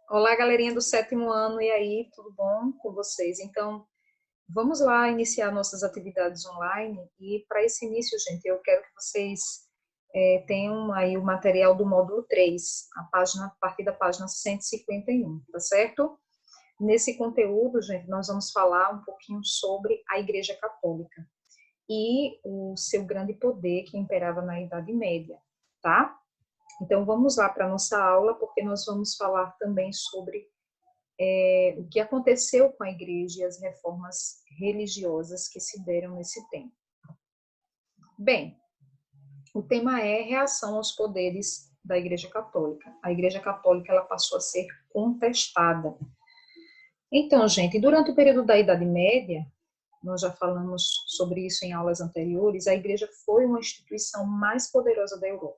Olá, galerinha do sétimo ano, e aí, tudo bom com vocês? Então, vamos lá iniciar nossas atividades online, e para esse início, gente, eu quero que vocês tenham aí o material do módulo 3, a partir da página 151, tá certo? Nesse conteúdo, gente, nós vamos falar um pouquinho sobre a Igreja Católica e o seu grande poder que imperava na Idade Média, tá? Então, vamos lá para a nossa aula, porque nós vamos falar também sobre o que aconteceu com a igreja e as reformas religiosas que se deram nesse tempo. Bem, o tema é reação aos poderes da Igreja Católica. A Igreja Católica ela passou a ser contestada. Então, gente, durante o período da Idade Média, nós já falamos sobre isso em aulas anteriores, a Igreja foi uma instituição mais poderosa da Europa.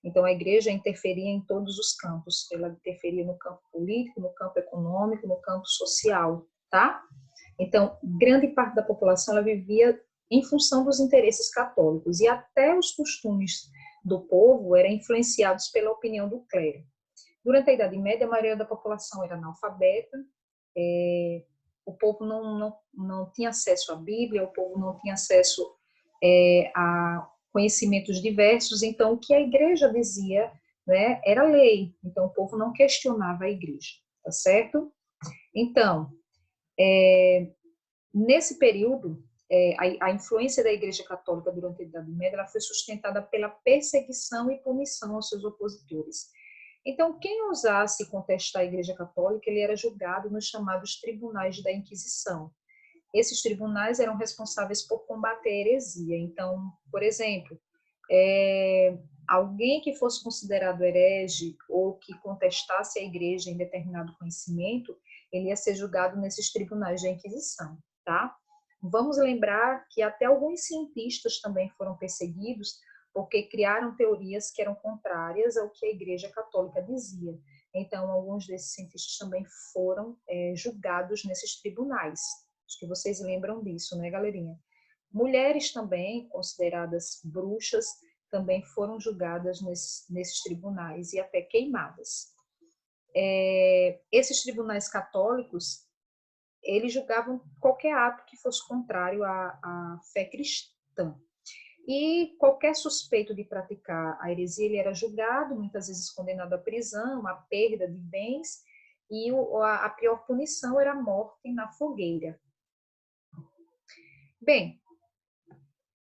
Então, a igreja interferia em todos os campos. Ela interferia no campo político, no campo econômico, no campo social, tá? Então, grande parte da população ela vivia em função dos interesses católicos e até os costumes do povo eram influenciados pela opinião do clero. Durante a Idade Média, a maioria da população era analfabeta, o povo não tinha acesso à Bíblia, o povo não tinha acesso a conhecimentos diversos, então o que a igreja dizia, né, era lei, então o povo não questionava a igreja, tá certo? Então, nesse período, a influência da Igreja Católica durante a Idade Média ela foi sustentada pela perseguição e punição aos seus opositores. Então, quem ousasse contestar a Igreja Católica, ele era julgado nos chamados tribunais da Inquisição. Esses tribunais eram responsáveis por combater a heresia. Então, por exemplo, alguém que fosse considerado herege ou que contestasse a igreja em determinado conhecimento, ele ia ser julgado nesses tribunais da Inquisição, tá? Vamos lembrar que até alguns cientistas também foram perseguidos porque criaram teorias que eram contrárias ao que a Igreja Católica dizia. Então, alguns desses cientistas também foram julgados nesses tribunais. Acho que vocês lembram disso, né, galerinha? Mulheres também, consideradas bruxas, também foram julgadas nesses tribunais e até queimadas. Esses tribunais católicos, eles julgavam qualquer ato que fosse contrário à fé cristã. E qualquer suspeito de praticar a heresia, ele era julgado, muitas vezes condenado à prisão, à perda de bens, e a pior punição era a morte na fogueira. Bem,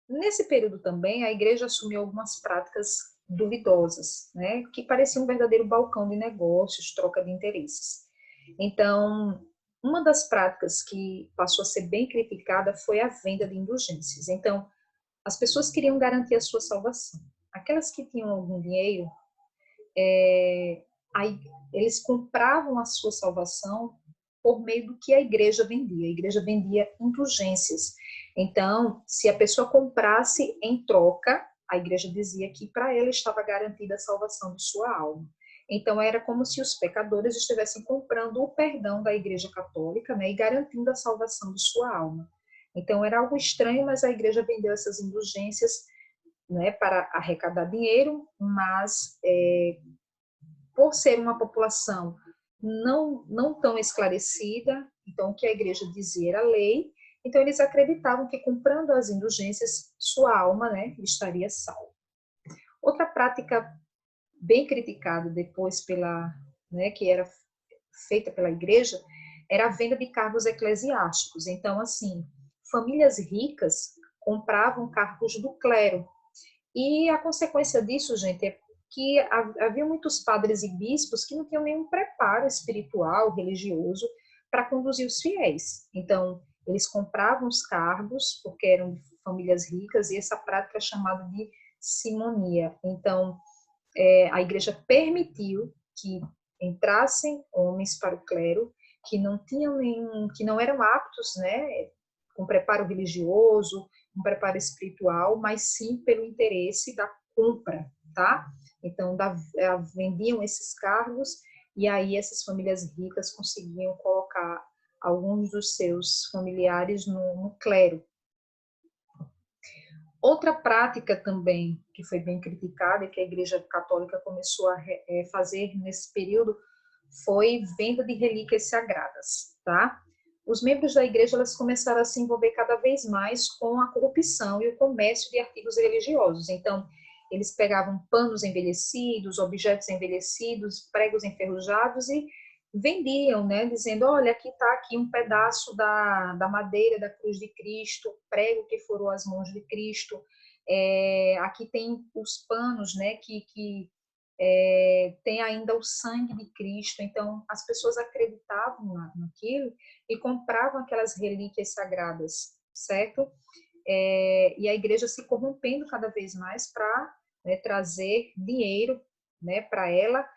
nesse período também, a igreja assumiu algumas práticas duvidosas, né, que pareciam um verdadeiro balcão de negócios, troca de interesses. Então, uma das práticas que passou a ser bem criticada foi a venda de indulgências. Então, as pessoas queriam garantir a sua salvação. Aquelas que tinham algum dinheiro, aí eles compravam a sua salvação por meio do que a igreja vendia. A igreja vendia indulgências. Então, se a pessoa comprasse em troca, a igreja dizia que para ela estava garantida a salvação de sua alma. Então, era como se os pecadores estivessem comprando o perdão da Igreja Católica, né, e garantindo a salvação de sua alma. Então, era algo estranho, mas a igreja vendeu essas indulgências, né, para arrecadar dinheiro, mas por ser uma população não tão esclarecida, então o que a igreja dizia era lei, então eles acreditavam que comprando as indulgências, sua alma, né, estaria salva. Outra prática bem criticada depois né, que era feita pela igreja, era a venda de cargos eclesiásticos. Então, assim, famílias ricas compravam cargos do clero. E a consequência disso, gente, é que havia muitos padres e bispos que não tinham nenhum preparo espiritual, religioso, para conduzir os fiéis. Então, eles compravam os cargos, porque eram de famílias ricas, e essa prática é chamada de simonia. Então, a igreja permitiu que entrassem homens para o clero que não tinham nenhum, que não eram aptos, né, com preparo religioso, um preparo espiritual, mas sim pelo interesse da compra, tá? Então, vendiam esses cargos e aí essas famílias ricas conseguiam colocar alguns dos seus familiares no clero. Outra prática também que foi bem criticada e que a Igreja Católica começou a fazer nesse período foi venda de relíquias sagradas, tá? Os membros da igreja elas começaram a se envolver cada vez mais com a corrupção e o comércio de artigos religiosos. Então, eles pegavam panos envelhecidos, objetos envelhecidos, pregos enferrujados e vendiam, né, dizendo, olha, aqui está aqui um pedaço da madeira da cruz de Cristo, prego que furou as mãos de Cristo, aqui tem os panos, né, que tem ainda o sangue de Cristo. Então, as pessoas acreditavam naquilo e compravam aquelas relíquias sagradas, certo? E a igreja se corrompendo cada vez mais para, né, trazer dinheiro, né, para ela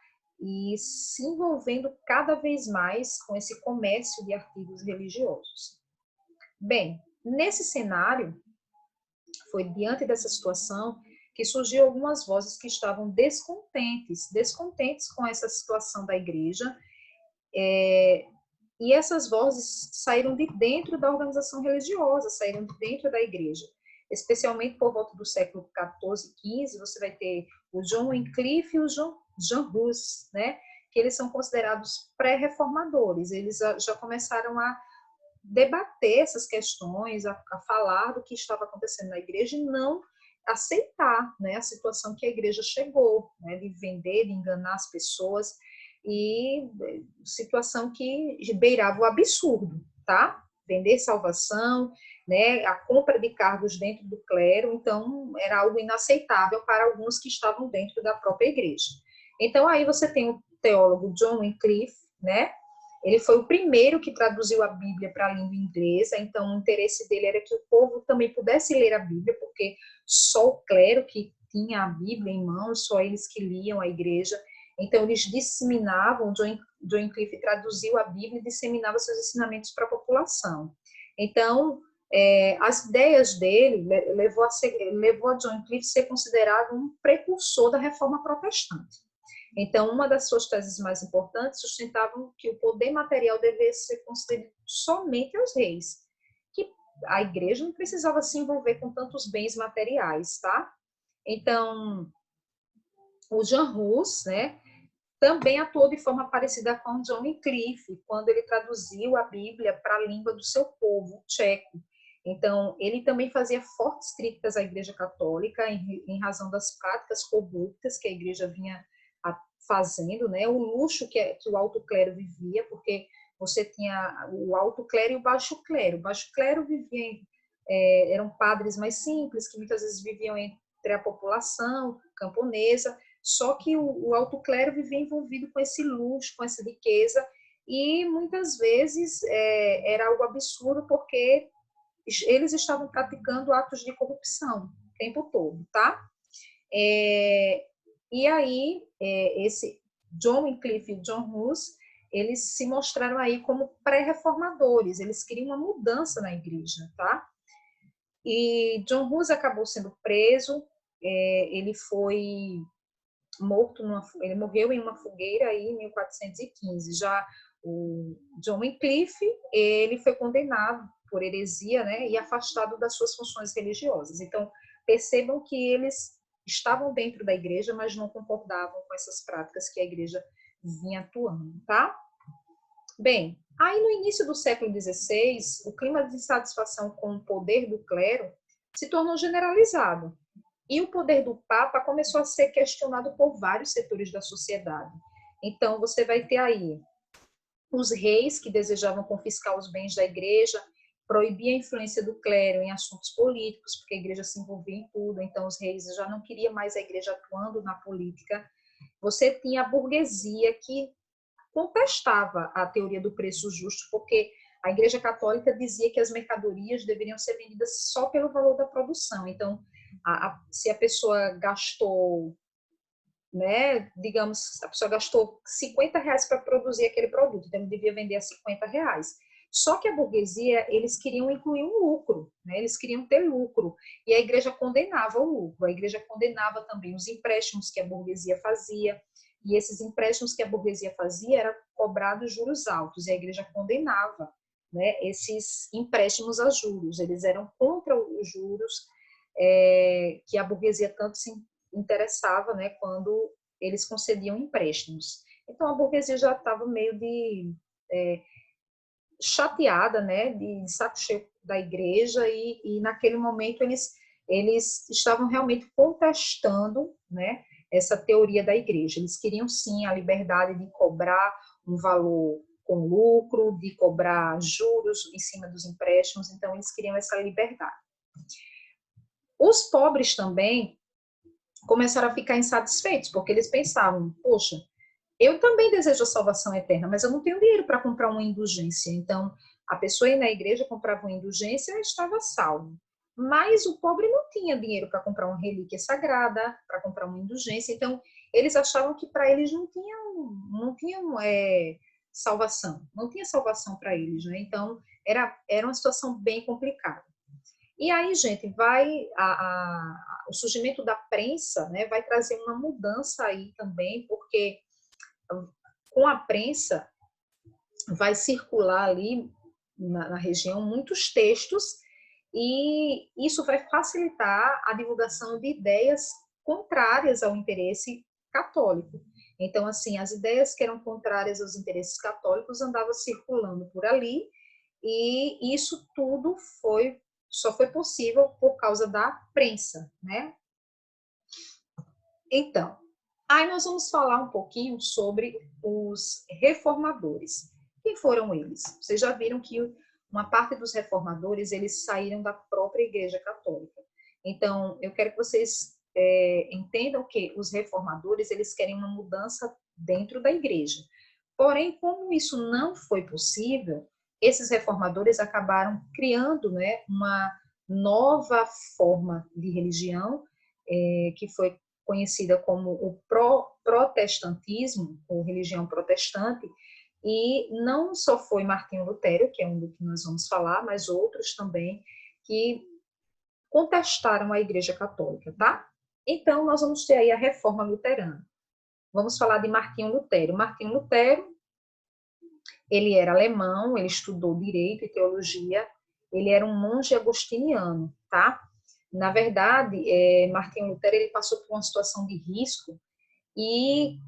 e se envolvendo cada vez mais com esse comércio de artigos religiosos. Bem, nesse cenário, foi diante dessa situação que surgiu algumas vozes que estavam descontentes com essa situação da igreja, e essas vozes saíram de dentro da organização religiosa, saíram de dentro da igreja, especialmente por volta do século XIV e XV, você vai ter o John Wycliffe e o John Hus, né, que eles são considerados pré-reformadores, eles já começaram a debater essas questões, a falar do que estava acontecendo na igreja e não aceitar, né, a situação que a igreja chegou, né, de vender, de enganar as pessoas, e situação que beirava o absurdo, tá? Vender salvação, né, a compra de cargos dentro do clero, então era algo inaceitável para alguns que estavam dentro da própria igreja. Então aí você tem o teólogo John Wycliffe, né, ele foi o primeiro que traduziu a Bíblia para a língua inglesa, então o interesse dele era que o povo também pudesse ler a Bíblia, porque só o clero que tinha a Bíblia em mãos, só eles que liam a igreja. Então eles disseminavam, John Wycliffe traduziu a Bíblia e disseminava seus ensinamentos para a população. Então, as ideias dele levou a John Wycliffe a ser considerado um precursor da reforma protestante. Então, uma das suas teses mais importantes sustentavam que o poder material deveria ser concedido somente aos reis, que a igreja não precisava se envolver com tantos bens materiais, tá? Então, o John Hus, né, também atuou de forma parecida com John Wycliffe, quando ele traduziu a Bíblia para a língua do seu povo, o tcheco. Então, ele também fazia fortes críticas à Igreja Católica em razão das práticas corruptas que a Igreja vinha fazendo, né? O luxo que o alto clero vivia, porque você tinha o alto clero e o baixo clero. O baixo clero vivia eram padres mais simples, que muitas vezes viviam entre a população camponesa, só que o alto clero vivia envolvido com esse luxo, com essa riqueza, e muitas vezes era algo absurdo, porque eles estavam praticando atos de corrupção o tempo todo, tá? E aí, esse John Wycliffe e John Hus, eles se mostraram aí como pré-reformadores, eles queriam uma mudança na igreja, tá? E John Hus acabou sendo preso, ele foi morto, ele morreu em uma fogueira aí em 1415. Já o John Wycliffe, ele foi condenado por heresia, né, e afastado das suas funções religiosas. Então, percebam que eles estavam dentro da igreja, mas não concordavam com essas práticas que a igreja vinha atuando, tá? Bem, aí no início do século XVI, o clima de insatisfação com o poder do clero se tornou generalizado. E o poder do Papa começou a ser questionado por vários setores da sociedade. Então, você vai ter aí os reis que desejavam confiscar os bens da igreja, proibir a influência do clero em assuntos políticos, porque a igreja se envolvia em tudo, então os reis já não queriam mais a igreja atuando na política. Você tinha a burguesia que contestava a teoria do preço justo, porque a Igreja Católica dizia que as mercadorias deveriam ser vendidas só pelo valor da produção. Então, se a pessoa gastou, né, digamos, a pessoa gastou R$ 50 para produzir aquele produto, então ele devia vender a R$ 50. Só que a burguesia, eles queriam incluir um lucro, né? Eles queriam ter lucro, e a igreja condenava o lucro, a igreja condenava também os empréstimos que a burguesia fazia, e esses empréstimos que a burguesia fazia eram cobrados juros altos, e a igreja condenava, né, esses empréstimos a juros, eles eram contra os juros que a burguesia tanto se interessava, né, quando eles concediam empréstimos. Então a burguesia já estava meio chateada, né, de saco cheio da igreja, e naquele momento eles estavam realmente contestando, né, essa teoria da igreja. Eles queriam sim a liberdade de cobrar um valor com lucro, de cobrar juros em cima dos empréstimos, então eles queriam essa liberdade. Os pobres também começaram a ficar insatisfeitos, porque eles pensavam, poxa, eu também desejo a salvação eterna, mas eu não tenho dinheiro para comprar uma indulgência. Então, a pessoa ia na igreja, comprava uma indulgência e estava salvo. Mas o pobre não tinha dinheiro para comprar uma relíquia sagrada, para comprar uma indulgência. Então, eles achavam que para eles não tinham salvação. Não tinha salvação para eles, né? Então, era uma situação bem complicada. E aí, gente, o surgimento da prensa, né, vai trazer uma mudança aí também, porque com a prensa vai circular ali na região muitos textos, e isso vai facilitar a divulgação de ideias contrárias ao interesse católico. Então, assim, as ideias que eram contrárias aos interesses católicos andavam circulando por ali, e isso tudo só foi possível por causa da prensa, né? Então, aí nós vamos falar um pouquinho sobre os reformadores. Quem foram eles? Vocês já viram que uma parte dos reformadores, eles saíram da própria Igreja Católica. Então, eu quero que vocês entendam que os reformadores, eles querem uma mudança dentro da Igreja. Porém, como isso não foi possível, esses reformadores acabaram criando, né, uma nova forma de religião, que foi conhecida como o protestantismo, ou religião protestante, e não só foi Martinho Lutero, que é um do que nós vamos falar, mas outros também que contestaram a Igreja Católica, tá? Então, nós vamos ter aí a Reforma Luterana. Vamos falar de Martinho Lutero. Martinho Lutero, ele era alemão, ele estudou direito e teologia, ele era um monge agostiniano, tá? Na verdade, Martinho Lutero, ele passou por uma situação de risco, e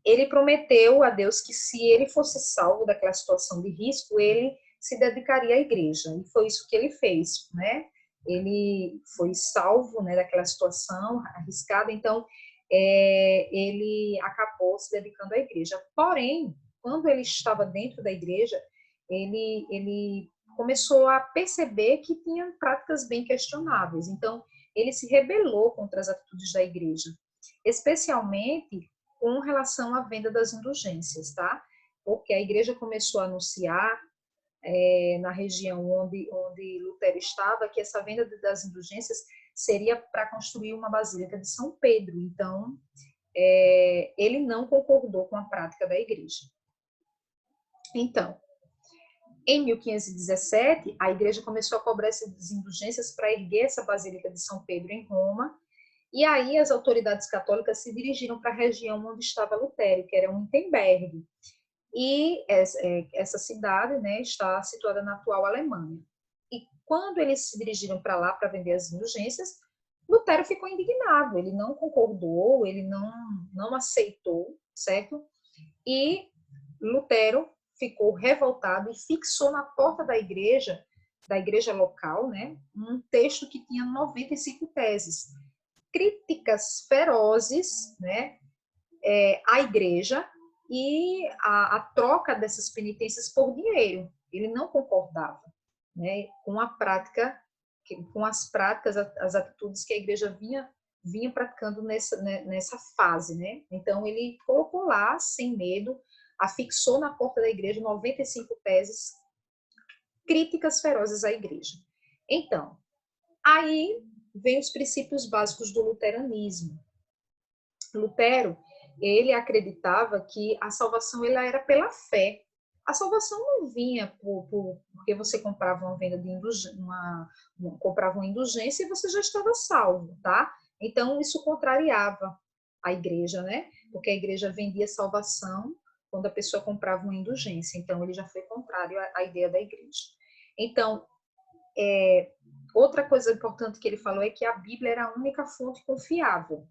ele prometeu a Deus que se ele fosse salvo daquela situação de risco, ele se dedicaria à igreja. E foi isso que ele fez, né? Ele foi salvo, né, daquela situação arriscada, então ele acabou se dedicando à igreja. Porém, quando ele estava dentro da igreja, ele começou a perceber que tinha práticas bem questionáveis. Então, ele se rebelou contra as atitudes da igreja, especialmente com relação à venda das indulgências, tá? Porque a igreja começou a anunciar na região onde Lutero estava, que essa venda das indulgências seria para construir uma basílica de São Pedro. Então, ele não concordou com a prática da igreja. Então, em 1517, a igreja começou a cobrar essas indulgências para erguer essa basílica de São Pedro em Roma. E aí as autoridades católicas se dirigiram para a região onde estava Lutero, que era Wittenberg. E essa cidade, né, está situada na atual Alemanha. E quando eles se dirigiram para lá para vender as indulgências, Lutero ficou indignado, ele não concordou, ele não aceitou, certo? E Lutero ficou revoltado e fixou na porta da igreja local, né, um texto que tinha 95 teses, críticas ferozes, né, à igreja, e a troca dessas penitências por dinheiro. Ele não concordava, né, com a prática, com as práticas, as atitudes que a igreja vinha praticando nessa fase, né? Então ele colocou lá, sem medo, afixou na porta da igreja 95 teses, críticas ferozes à igreja. Então, aí vem os princípios básicos do luteranismo. Lutero, ele acreditava que a salvação ela era pela fé. A salvação não vinha porque você comprava uma venda de indulgência, comprava uma indulgência e você já estava salvo, tá? Então isso contrariava a igreja, né? Porque a igreja vendia salvação quando a pessoa comprava uma indulgência. Então ele já foi contrário à ideia da igreja. Então, outra coisa importante que ele falou é que a Bíblia era a única fonte confiável.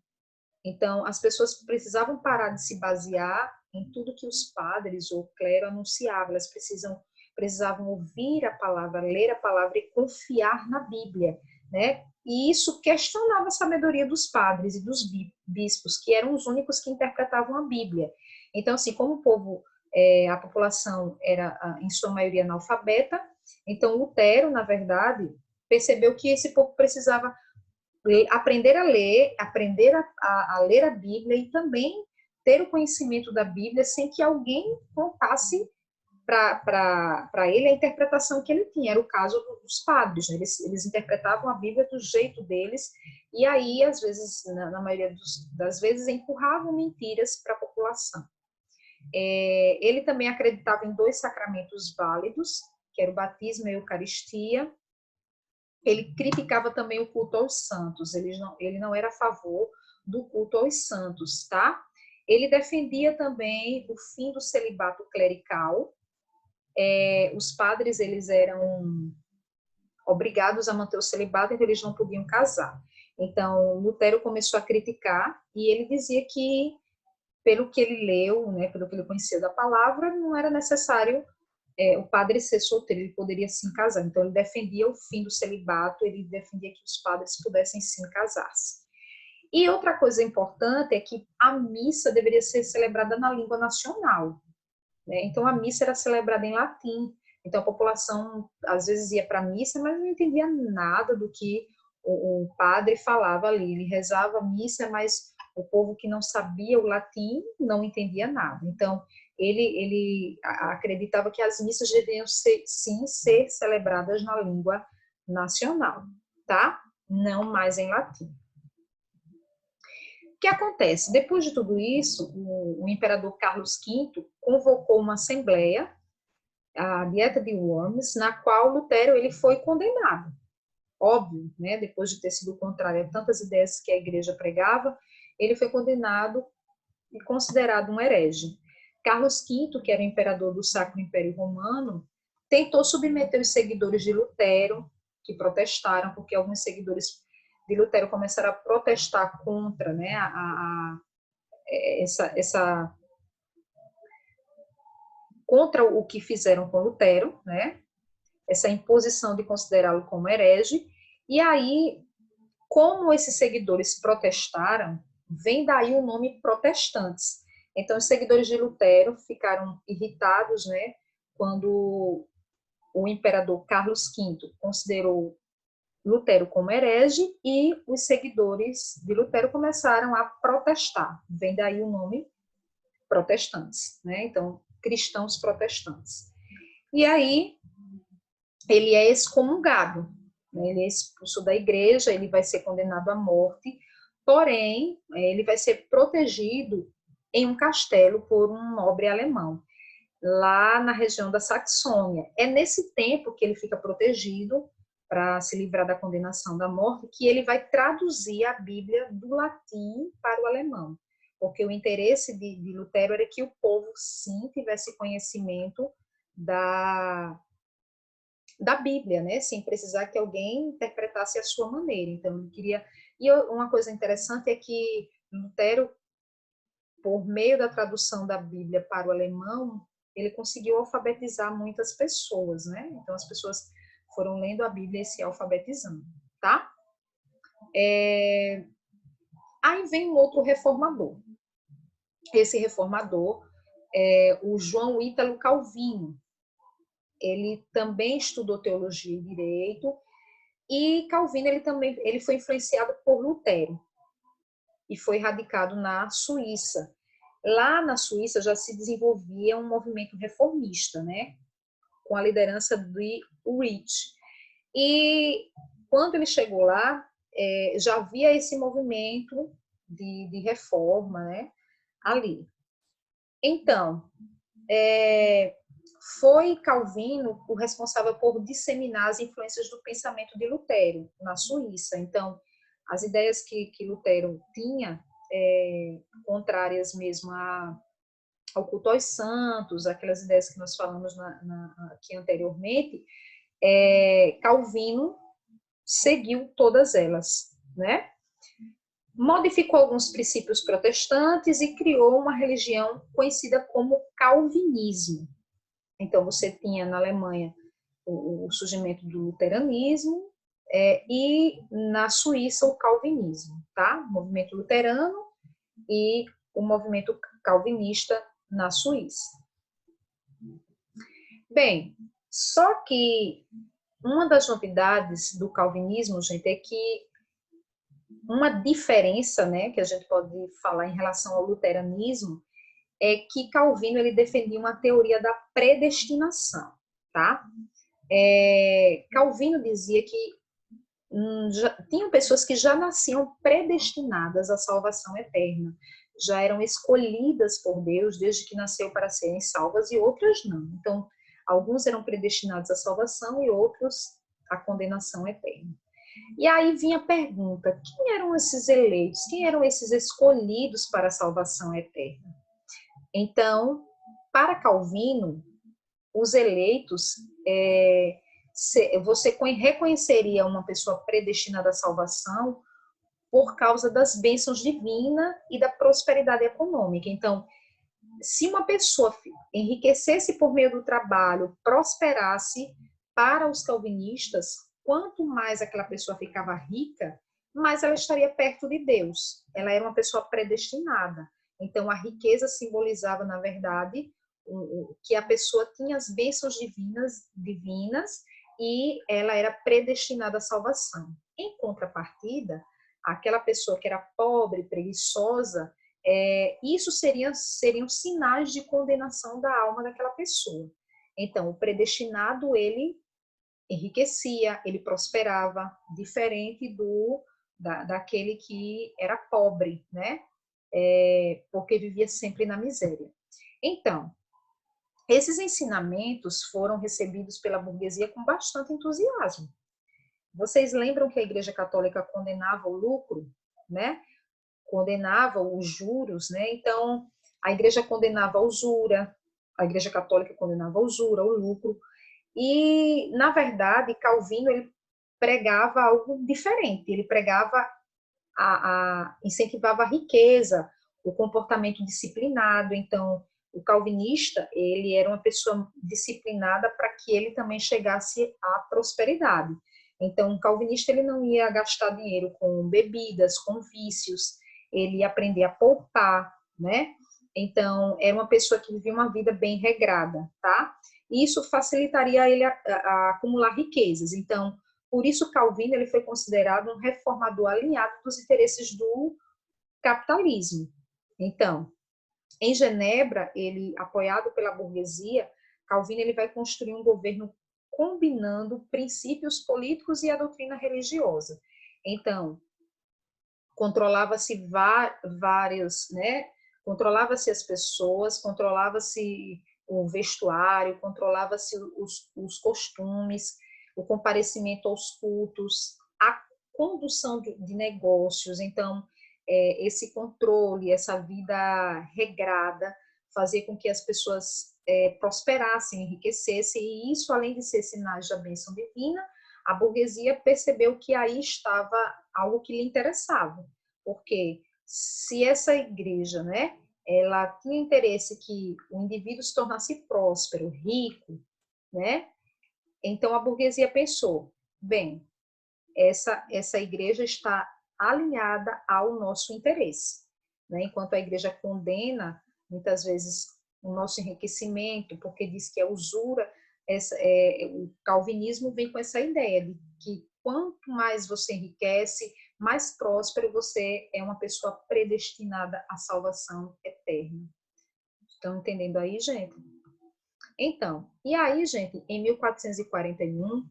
Então, as pessoas precisavam parar de se basear em tudo que os padres ou clero anunciavam. Elas precisavam ouvir a palavra, ler a palavra e confiar na Bíblia, né? E isso questionava a sabedoria dos padres e dos bispos, que eram os únicos que interpretavam a Bíblia. Então, assim, como o povo, a população era, em sua maioria, analfabeta, então Lutero, na verdade, percebeu que esse povo precisava aprender a ler, aprender a ler a Bíblia e também ter o conhecimento da Bíblia sem que alguém contasse para ele a interpretação que ele tinha. Era o caso dos padres, né? Eles interpretavam a Bíblia do jeito deles e aí, às vezes, na maioria das vezes, empurravam mentiras para a população. Ele também acreditava em 2 sacramentos válidos, que era o batismo e a Eucaristia. Ele criticava também o culto aos santos, ele não era a favor do culto aos santos, tá? Ele defendia também o fim do celibato clerical. Os padres, eles eram obrigados a manter o celibato, então eles não podiam casar. Então, Lutero começou a criticar e ele dizia que, pelo que ele leu, né, pelo que ele conhecia da palavra, não era necessário o padre ser solteiro, ele poderia sim casar. Então, ele defendia o fim do celibato, ele defendia que os padres pudessem sim casar-se. E outra coisa importante é que a missa deveria ser celebrada na língua nacional, né? Então, a missa era celebrada em latim. Então, a população, às vezes, ia para a missa, mas não entendia nada do que o padre falava ali. Ele rezava a missa, mas o povo que não sabia o latim não entendia nada. Então, ele acreditava que as missas deveriam sim ser celebradas na língua nacional, tá? Não mais em latim. O que acontece? Depois de tudo isso, o imperador Carlos V convocou uma assembleia, a Dieta de Worms, na qual Lutero ele foi condenado. Óbvio, né? Depois de ter sido contrário a tantas ideias que a igreja pregava, ele foi condenado e considerado um herege. Carlos V, que era o imperador do Sacro Império Romano, tentou submeter os seguidores de Lutero, que protestaram, porque alguns seguidores de Lutero começaram a protestar contra, né, contra o que fizeram com Lutero, né, essa imposição de considerá-lo como herege. E aí, como esses seguidores protestaram, vem daí o nome protestantes. Então, os seguidores de Lutero ficaram irritados, né, quando o imperador Carlos V considerou Lutero como herege e os seguidores de Lutero começaram a protestar. Vem daí o nome protestantes, né? Então, cristãos protestantes. E aí, ele é excomungado, né? Ele é expulso da igreja, ele vai ser condenado à morte, porém, ele vai ser protegido em um castelo por um nobre alemão, lá na região da Saxônia. É nesse tempo que ele fica protegido para se livrar da condenação da morte, que ele vai traduzir a Bíblia do latim para o alemão, porque o interesse de Lutero era que o povo, sim, tivesse conhecimento da Bíblia, né, sem precisar que alguém interpretasse a sua maneira. Então, ele queria... E uma coisa interessante é que Lutero, por meio da tradução da Bíblia para o alemão, ele conseguiu alfabetizar muitas pessoas, né? Então, as pessoas foram lendo a Bíblia e se alfabetizando, tá? Aí vem um outro reformador. Esse reformador é o João Ítalo Calvino. Ele também estudou teologia e direito, e Calvino ele foi influenciado por Lutero e foi radicado na Suíça. Lá na Suíça já se desenvolvia um movimento reformista, né, com a liderança de Ulrich. E quando ele chegou lá, já havia esse movimento de reforma, né, ali. Então, foi Calvino o responsável por disseminar as influências do pensamento de Lutero na Suíça. Então, as ideias que Lutero tinha, contrárias mesmo ao culto aos santos, aquelas ideias que nós falamos aqui anteriormente, Calvino seguiu todas elas, né? Modificou alguns princípios protestantes e criou uma religião conhecida como calvinismo. Então, você tinha na Alemanha o surgimento do luteranismo e na Suíça o calvinismo, tá? O movimento luterano e o movimento calvinista na Suíça. Bem, só que uma das novidades do calvinismo, gente, é que uma diferença, né, que a gente pode falar em relação ao luteranismo, é que Calvino ele defendia uma teoria da predestinação, tá? Calvino dizia que tinham pessoas que já nasciam predestinadas à salvação eterna, já eram escolhidas por Deus desde que nasceu para serem salvas e outras não. Então, alguns eram predestinados à salvação e outros à condenação eterna. E aí vinha a pergunta: quem eram esses eleitos? Quem eram esses escolhidos para a salvação eterna? Então, para Calvino, os eleitos, você reconheceria uma pessoa predestinada à salvação por causa das bênçãos divinas e da prosperidade econômica. Então, se uma pessoa enriquecesse por meio do trabalho, prosperasse, para os calvinistas, quanto mais aquela pessoa ficava rica, mais ela estaria perto de Deus. Ela era uma pessoa predestinada. Então, a riqueza simbolizava, na verdade, que a pessoa tinha as bênçãos divinas e ela era predestinada à salvação. Em contrapartida, aquela pessoa que era pobre, preguiçosa, isso seriam sinais de condenação da alma daquela pessoa. Então, o predestinado, ele enriquecia, ele prosperava, diferente daquele que era pobre, né? Porque vivia sempre na miséria. Então, esses ensinamentos foram recebidos pela burguesia com bastante entusiasmo. Vocês lembram que a Igreja Católica condenava o lucro, né? Condenava os juros, né? Então, a Igreja condenava a usura, a Igreja Católica condenava a usura, o lucro, e, na verdade, Calvino ele pregava algo diferente, ele pregava, incentivava a riqueza, o comportamento disciplinado. Então, o calvinista, ele era uma pessoa disciplinada para que ele também chegasse à prosperidade. Então, o calvinista, ele não ia gastar dinheiro com bebidas, com vícios, ele ia aprender a poupar, né? Então, era uma pessoa que vivia uma vida bem regrada, tá? Isso facilitaria ele a acumular riquezas. Então, por isso Calvino ele foi considerado um reformador alinhado dos interesses do capitalismo. Então, em Genebra, ele apoiado pela burguesia, Calvino ele vai construir um governo combinando princípios políticos e a doutrina religiosa. Então, controlava-se vários, né? Controlava-se as pessoas, controlava-se o vestuário, controlava-se os costumes, o comparecimento aos cultos, a condução de negócios. Então, esse controle, essa vida regrada, fazia com que as pessoas prosperassem, enriquecessem, e isso, além de ser sinais da bênção divina, a burguesia percebeu que aí estava algo que lhe interessava, porque se essa igreja, né, ela tinha interesse que o indivíduo se tornasse próspero, rico, né, então a burguesia pensou, bem, essa igreja está alinhada ao nosso interesse, né, enquanto a igreja condena, muitas vezes, o nosso enriquecimento, porque diz que é usura, o calvinismo vem com essa ideia de que quanto mais você enriquece, mais próspero você é, uma pessoa predestinada à salvação eterna. Estão entendendo aí, gente? Então, e aí, gente, em 1441,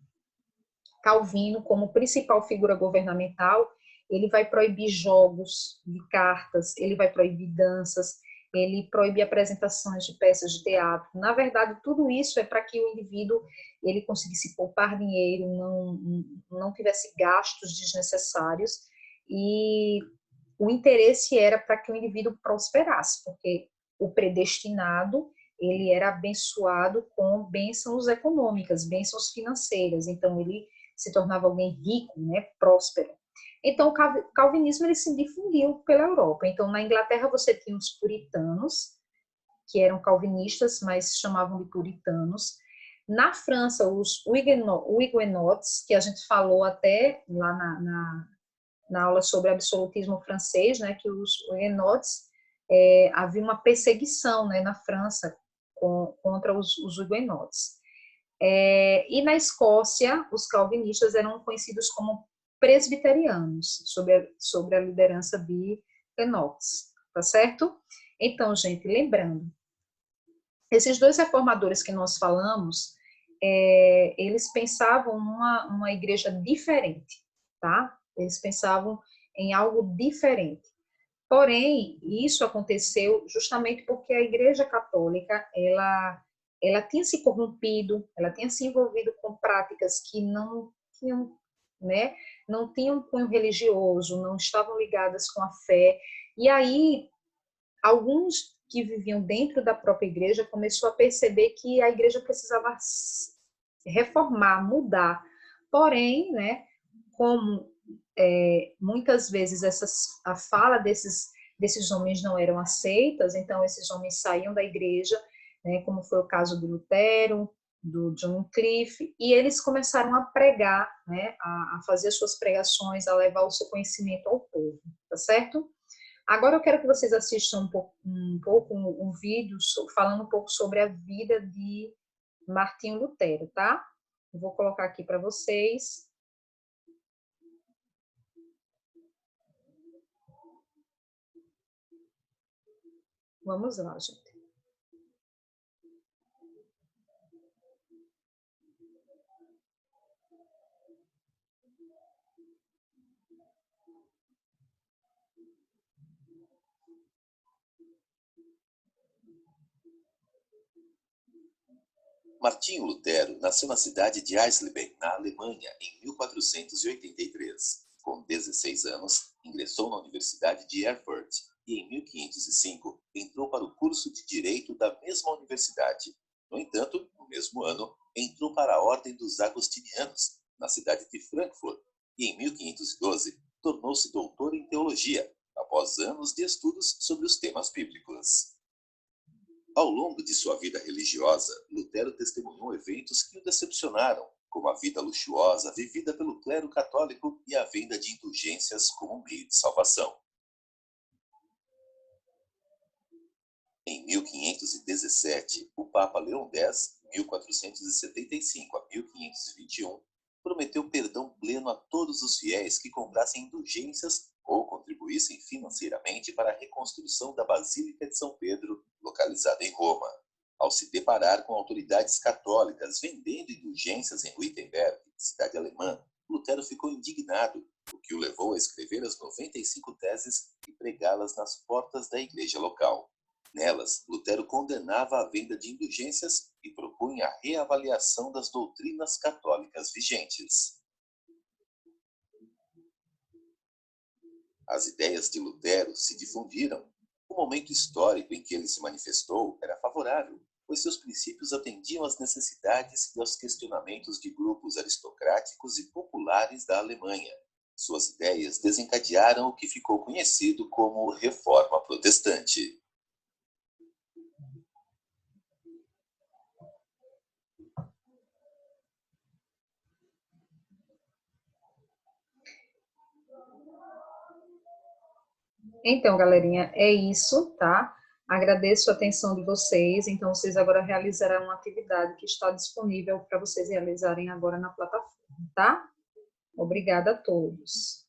Calvino, como principal figura governamental, ele vai proibir jogos de cartas, ele vai proibir danças, ele proíbe apresentações de peças de teatro. Na verdade, tudo isso é para que o indivíduo ele conseguisse poupar dinheiro, não tivesse gastos desnecessários, e o interesse era para que o indivíduo prosperasse, porque o predestinado ele era abençoado com bênçãos econômicas, bênçãos financeiras, então ele se tornava alguém rico, né, próspero. Então, o calvinismo ele se difundiu pela Europa. Então, na Inglaterra você tinha os puritanos, que eram calvinistas, mas se chamavam de puritanos. Na França, os huguenots, que a gente falou até lá na aula sobre absolutismo francês, né, que os huguenots, havia uma perseguição, né, na França contra os huguenots. E na Escócia, os calvinistas eram conhecidos como presbiterianos, sob a liderança de Lennox, tá certo? Então, gente, lembrando, esses dois reformadores que nós falamos, eles pensavam numa igreja diferente, tá? Eles pensavam em algo diferente. Porém, isso aconteceu justamente porque a Igreja Católica, ela tinha se corrompido, ela tinha se envolvido com práticas que não tinham, né, não tinham cunho religioso, não estavam ligadas com a fé. E aí, alguns que viviam dentro da própria igreja começou a perceber que a igreja precisava reformar, mudar. Porém, né, como muitas vezes a fala desses homens não eram aceitas, então esses homens saíam da igreja, né, como foi o caso do Lutero, do John Wycliffe, e eles começaram a pregar, né, a fazer suas pregações, a levar o seu conhecimento ao povo, tá certo? Agora eu quero que vocês assistam um vídeo falando um pouco sobre a vida de Martinho Lutero, tá? Eu vou colocar aqui para vocês. Vamos lá, gente. Martinho Lutero nasceu na cidade de Eisleben, na Alemanha, em 1483. Com 16 anos, ingressou na Universidade de Erfurt e, em 1505, entrou para o curso de Direito da mesma universidade. No entanto, no mesmo ano, entrou para a Ordem dos Agostinianos, na cidade de Frankfurt, e, em 1512, tornou-se doutor em Teologia, após anos de estudos sobre os temas bíblicos. Ao longo de sua vida religiosa, Lutero testemunhou eventos que o decepcionaram, como a vida luxuosa vivida pelo clero católico e a venda de indulgências como meio de salvação. Em 1517, o Papa Leão X, 1475 a 1521, prometeu perdão pleno a todos os fiéis que comprassem indulgências ou contribuíssem financeiramente para a reconstrução da Basílica de São Pedro, localizada em Roma. Ao se deparar com autoridades católicas vendendo indulgências em Wittenberg, cidade alemã, Lutero ficou indignado, o que o levou a escrever as 95 teses e pregá-las nas portas da igreja local. Nelas, Lutero condenava a venda de indulgências e propunha a reavaliação das doutrinas católicas vigentes. As ideias de Lutero se difundiram. O momento histórico em que ele se manifestou era favorável, pois seus princípios atendiam às necessidades e aos questionamentos de grupos aristocráticos e populares da Alemanha. Suas ideias desencadearam o que ficou conhecido como Reforma Protestante. Então, galerinha, é isso, tá? Agradeço a atenção de vocês. Então, vocês agora realizarão uma atividade que está disponível para vocês realizarem agora na plataforma, tá? Obrigada a todos.